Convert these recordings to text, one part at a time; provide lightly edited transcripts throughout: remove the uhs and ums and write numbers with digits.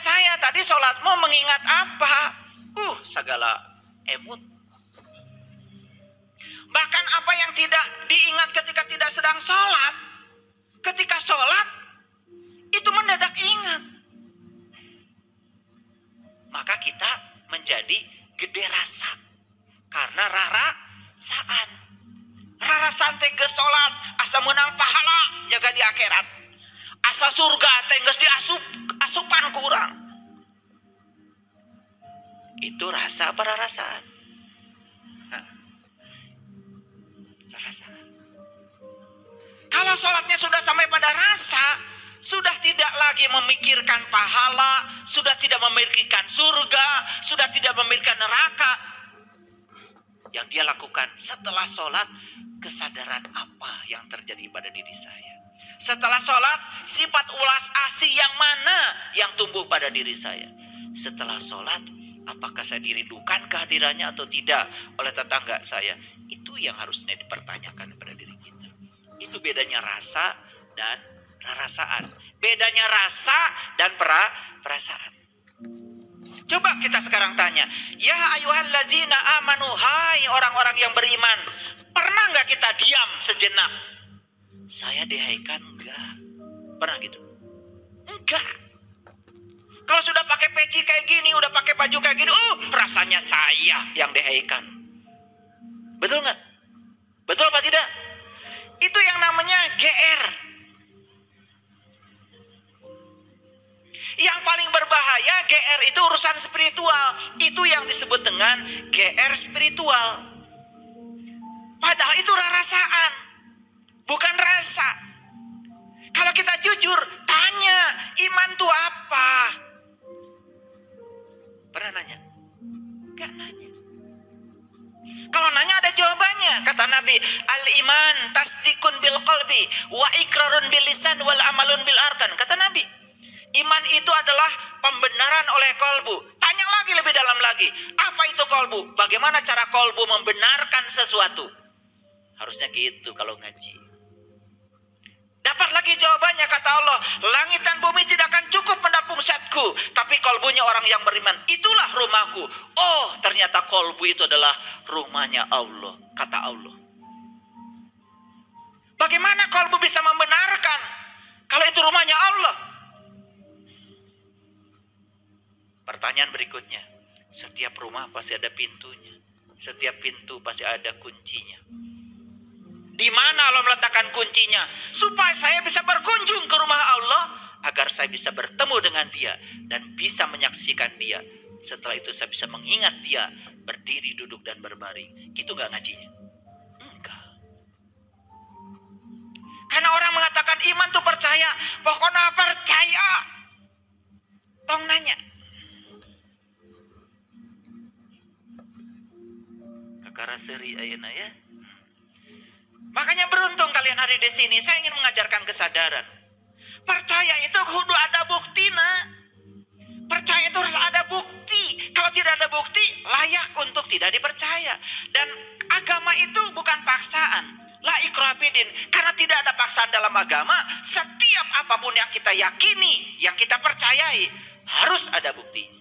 saya, tadi sholatmu mengingat apa? Segala emut. Bahkan apa yang tidak diingat ketika tidak sedang sholat, ketika sholat itu mendadak ingat. Maka kita menjadi gede rasa karena rarasaan. Rarasaan teh geus sholat asa menang pahala jaga di akhirat. Asa surga teh geus asupan ku urang. Itu rasa apa rarasaan? Rarasaan. Kalau sholatnya sudah sampai pada rasa, sudah tidak lagi memikirkan pahala, sudah tidak memikirkan surga, sudah tidak memikirkan neraka. Yang dia lakukan setelah sholat, kesadaran apa yang terjadi pada diri saya. Setelah sholat, sifat ulas asih yang mana yang tumbuh pada diri saya. Setelah sholat, apakah saya dirindukan kehadirannya atau tidak oleh tetangga saya. Itu yang harusnya dipertanyakan pada diri kita. Itu bedanya rasa dan rarasaan. Bedanya rasa dan perasaan. Coba kita sekarang tanya, ya ayyuhallazina amanu, hai orang-orang yang beriman, pernah nggak kita diam sejenak? Saya dihaikan enggak? Pernah gitu? Enggak. Kalau sudah pakai peci kayak gini, udah pakai baju kayak gini, rasanya saya yang dihaikan. Betul nggak? Betul apa tidak? Itu yang namanya GR. Yang paling berbahaya GR itu urusan spiritual. Itu yang disebut dengan GR spiritual. Padahal itu rarasaan, bukan rasa. Kalau kita jujur, tanya, iman itu apa? Pernah nanya? Gak nanya. Kalau nanya ada jawabannya. Kata Nabi, al-iman tasdikun bil qalbi wa ikrarun bil lisan wal amalun bil arkan. Kata Nabi, iman itu adalah pembenaran oleh kolbu. Tanya lagi lebih dalam lagi. Apa itu kolbu? Bagaimana cara kolbu membenarkan sesuatu? Harusnya gitu kalau ngaji. Dapat lagi jawabannya, kata Allah, langit dan bumi tidak akan cukup menampung zatku, tapi kolbunya orang yang beriman, itulah rumahku. Oh, ternyata kolbu itu adalah rumahnya Allah, kata Allah. Bagaimana kolbu bisa membenarkan kalau itu rumahnya Allah? Pertanyaan berikutnya, setiap rumah pasti ada pintunya, setiap pintu pasti ada kuncinya. Di mana Allah meletakkan kuncinya? Supaya saya bisa berkunjung ke rumah Allah, agar saya bisa bertemu dengan Dia dan bisa menyaksikan Dia. Setelah itu saya bisa mengingat Dia berdiri, duduk, dan berbaring. Gitu gak ngajinya? Enggak. Karena orang mengatakan iman tuh percaya, pokoknya percaya. Tong nanya. Kakara seri ayeuna ya. Makanya beruntung kalian hari di sini. Saya ingin mengajarkan kesadaran. Percaya itu kudu ada buktina. Percaya itu harus ada bukti. Kalau tidak ada bukti, layak untuk tidak dipercaya. Dan agama itu bukan paksaan. La ikraha fid-din. Karena tidak ada paksaan dalam agama. Setiap apapun yang kita yakini, yang kita percayai, harus ada buktinya.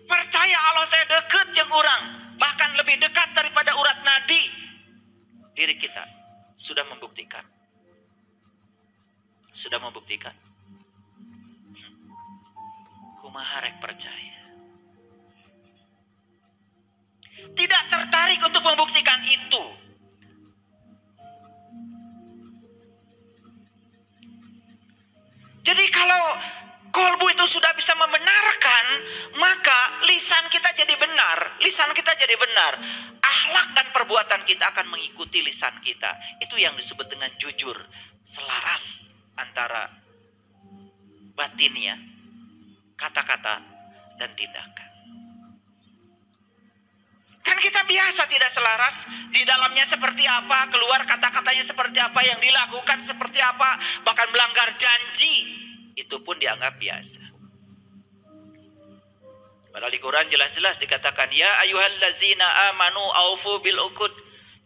Percaya Allah saya deket jeung urang, bahkan lebih dekat daripada urat nadi. Diri kita sudah membuktikan. Sudah membuktikan. Kumaha rek percaya. Tidak tertarik untuk membuktikan itu. Jadi kalau kolbu itu sudah bisa membenarkan, maka lisan kita jadi benar. Lisan kita jadi benar. Akhlak dan perbuatan kita akan mengikuti lisan kita. Itu yang disebut dengan jujur. Selaras antara batinnya, kata-kata, dan tindakan. Kan kita biasa tidak selaras. Di dalamnya seperti apa, keluar kata-katanya seperti apa, yang dilakukan seperti apa, bahkan melanggar janji. Itu pun dianggap biasa. Padahal di Quran jelas-jelas dikatakan, ya ayyuhallazina amanu aufu bil uqud.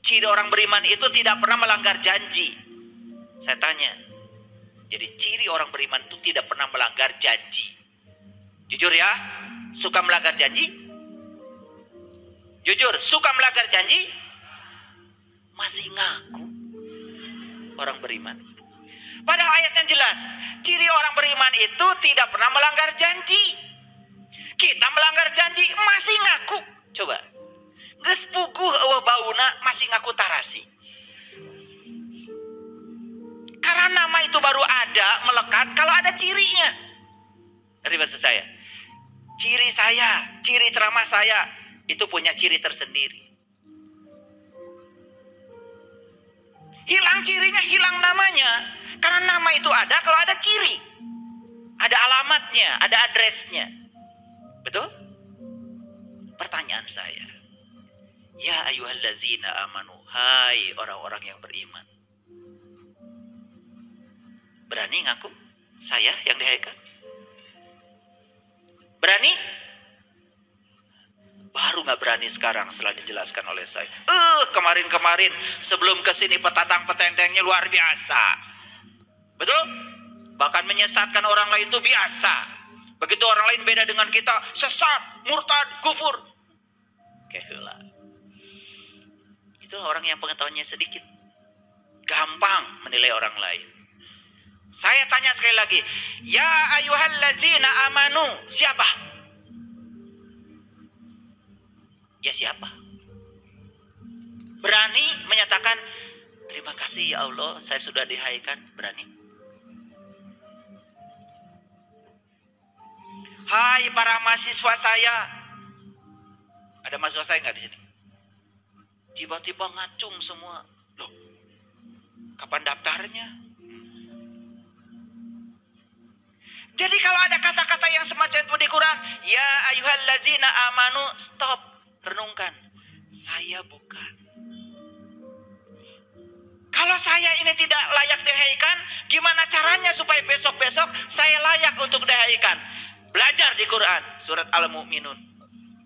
Ciri orang beriman itu tidak pernah melanggar janji. Saya tanya, Jadi ciri orang beriman itu tidak pernah melanggar janji. Jujur ya, suka melanggar janji? Jujur, suka melanggar janji? Masih ngaku orang beriman. Padahal ayatnya jelas, ciri orang beriman itu tidak pernah melanggar janji. Kita melanggar janji masih ngaku. Coba, geus puguh eueuh bauna masih ngaku tarasi. Karena nama itu baru ada, melekat kalau ada cirinya. Ngerti maksud saya? Ciri saya, ciri ceramah saya itu punya ciri tersendiri. Hilang cirinya, hilang namanya. Karena nama itu ada kalau ada ciri. Ada alamatnya, ada adresnya. Betul? Pertanyaan saya. Ya ayyuhallazina amanu, hai orang-orang yang beriman. Berani ngaku saya yang dihaikan? Berani? Baru gak berani sekarang setelah dijelaskan oleh saya. Kemarin-kemarin sebelum kesini petatang petentengnya luar biasa. Betul? Bahkan menyesatkan orang lain itu biasa. Begitu orang lain beda dengan kita, sesat, murtad, kufur. Keheula. Itulah orang yang pengetahuannya sedikit. Gampang menilai orang lain. Saya tanya sekali lagi, ya ayyuhallazina amanu, siapa? Ya siapa? Berani menyatakan, terima kasih ya Allah, saya sudah dihaikan. Berani? Hai para mahasiswa saya. Ada mahasiswa saya nggak di sini? Tiba-tiba ngacung semua. Loh, kapan daftarnya? Jadi kalau ada kata-kata yang semacam itu di Quran, ya ayyuhallazina amanu, stop, renungkan. Saya bukan. Kalau saya ini tidak layak dihaikan, gimana caranya supaya besok-besok saya layak untuk dihaikan? Belajar di Quran, surat Al-Mu'minun.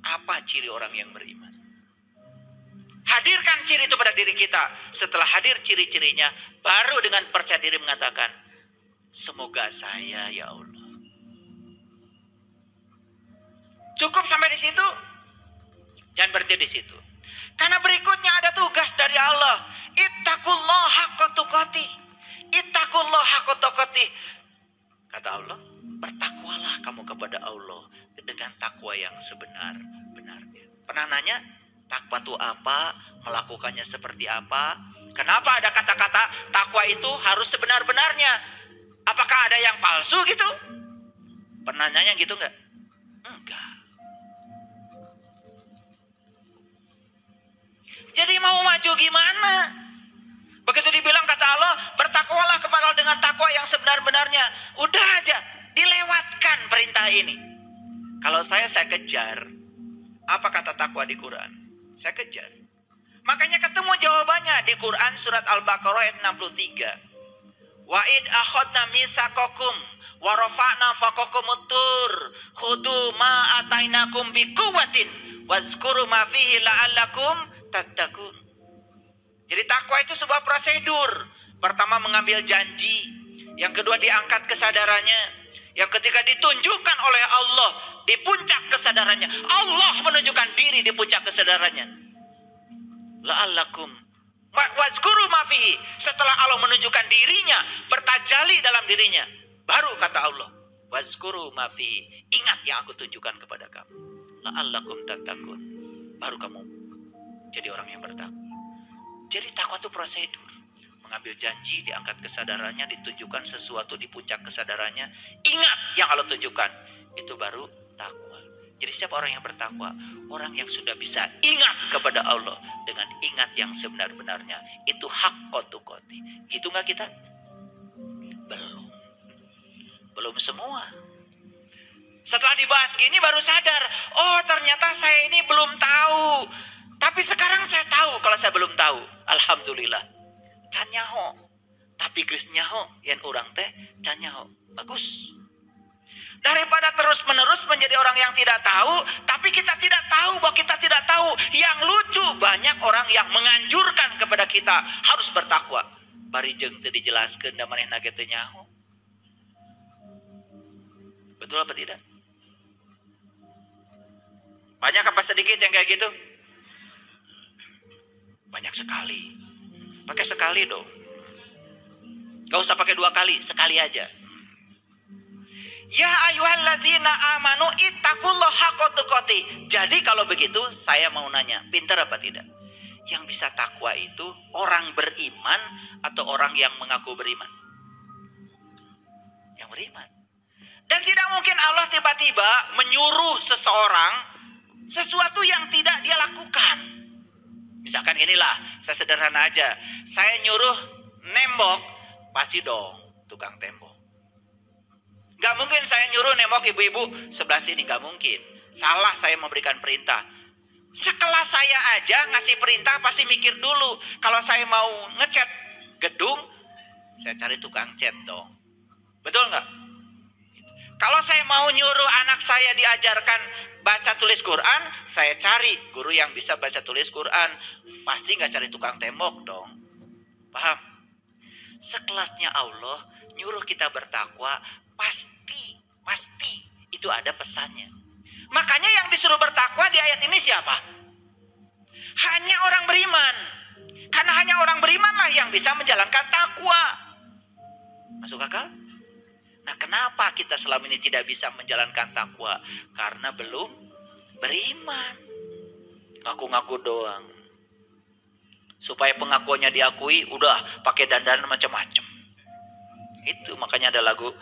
Apa ciri orang yang beriman? Hadirkan ciri itu pada diri kita. Setelah hadir ciri-cirinya, baru dengan percaya diri mengatakan, semoga saya ya Allah. Cukup sampai di situ? Jangan berhenti di situ. Karena berikutnya ada tugas dari Allah. Ittaqullah haqqa tuqatih. Ittaqullah haqqa tuqatih. Kata Allah, bertakwalah kamu kepada Allah dengan takwa yang sebenar-benarnya. Pernah nanya, takwa itu apa? Melakukannya seperti apa? Kenapa ada kata-kata takwa itu harus sebenar-benarnya? Apakah ada yang palsu gitu? Pernah nanya gitu enggak? Enggak. Jadi mau maju gimana? Begitu dibilang kata Allah, bertakwalah kepada Allah dengan takwa yang sebenar-benarnya. Udah aja, dilewatkan perintah ini. Kalau saya kejar. Apa kata takwa di Quran? Saya kejar. Makanya ketemu jawabannya di Quran surat Al-Baqarah ayat 63. Wa id akhadna mitsaqakum wa rafa'na fawqakumut tur khudu ma atainakum biquwwatin wazkuru ma fihi la'allakum tattaqun. Jadi takwa itu sebuah prosedur. Pertama mengambil janji, yang kedua diangkat kesadarannya, yang ketiga ditunjukkan oleh Allah di puncak kesadarannya. Allah menunjukkan diri di puncak kesadarannya. La'allakum wazkuru ma fihi. Setelah Allah menunjukkan dirinya, bertajali dalam dirinya, baru kata Allah, wazkuru ma fihi. Ingat yang aku tunjukkan kepada kamu. La'allakum tattaqun. Baru kamu jadi orang yang bertakwa. Jadi takwa itu prosedur. Mengambil janji, diangkat kesadarannya, ditunjukkan sesuatu di puncak kesadarannya. Ingat yang Allah tunjukkan. Itu baru takwa. Jadi siapa orang yang bertakwa? Orang yang sudah bisa ingat kepada Allah dengan ingat yang sebenar-benarnya. Itu haqqa tuqatih. Gitu gak kita? Belum. Belum semua. Setelah dibahas gini baru sadar. Oh ternyata saya ini belum tahu. Tapi sekarang saya tahu kalau saya belum tahu. Alhamdulillah. Can nyaho. Tapi geus nyaho yen urang teh can nyaho. Bagus. Daripada terus-menerus menjadi orang yang tidak tahu, tapi kita tidak tahu bahwa kita tidak tahu. Yang lucu banyak orang yang menganjurkan kepada kita harus bertakwa. Bari jeung teu dijelaskeun da manehna ge teu nyaho. Betul apa tidak? Banyak apa sedikit yang kayak gitu? Banyak sekali. Pakai sekali dong. Gak usah pakai 2 kali, sekali aja. Ya ayyuhallazina amanu ittaqullaha haqqa tuqatih. Jadi kalau begitu saya mau nanya, pintar apa tidak? Yang bisa takwa itu orang beriman atau orang yang mengaku beriman? Yang beriman. Dan tidak mungkin Allah tiba-tiba menyuruh seseorang sesuatu yang tidak dia lakukan. Misalkan inilah, saya sederhana aja. Saya nyuruh nembok, pasti dong tukang tembok. Gak mungkin saya nyuruh nembok ibu-ibu sebelah sini, gak mungkin. Salah saya memberikan perintah. Sekelas saya aja ngasih perintah pasti mikir dulu. Kalau saya mau ngecat gedung, saya cari tukang cat dong. Betul nggak? Kalau saya mau nyuruh anak saya diajarkan baca tulis Quran, saya cari guru yang bisa baca tulis Quran. Pasti nggak cari tukang tembok dong. Paham? Sekelasnya Allah nyuruh kita bertakwa, pasti itu ada pesannya. Makanya yang disuruh bertakwa di ayat ini siapa? Hanya orang beriman. Karena hanya orang berimanlah yang bisa menjalankan takwa. Masuk akal? Nah, kenapa kita selama ini tidak bisa menjalankan takwa? Karena belum beriman. Ngaku-ngaku doang. Supaya pengakuannya diakui, udah pakai dandanan macam-macam. Itu makanya ada lagu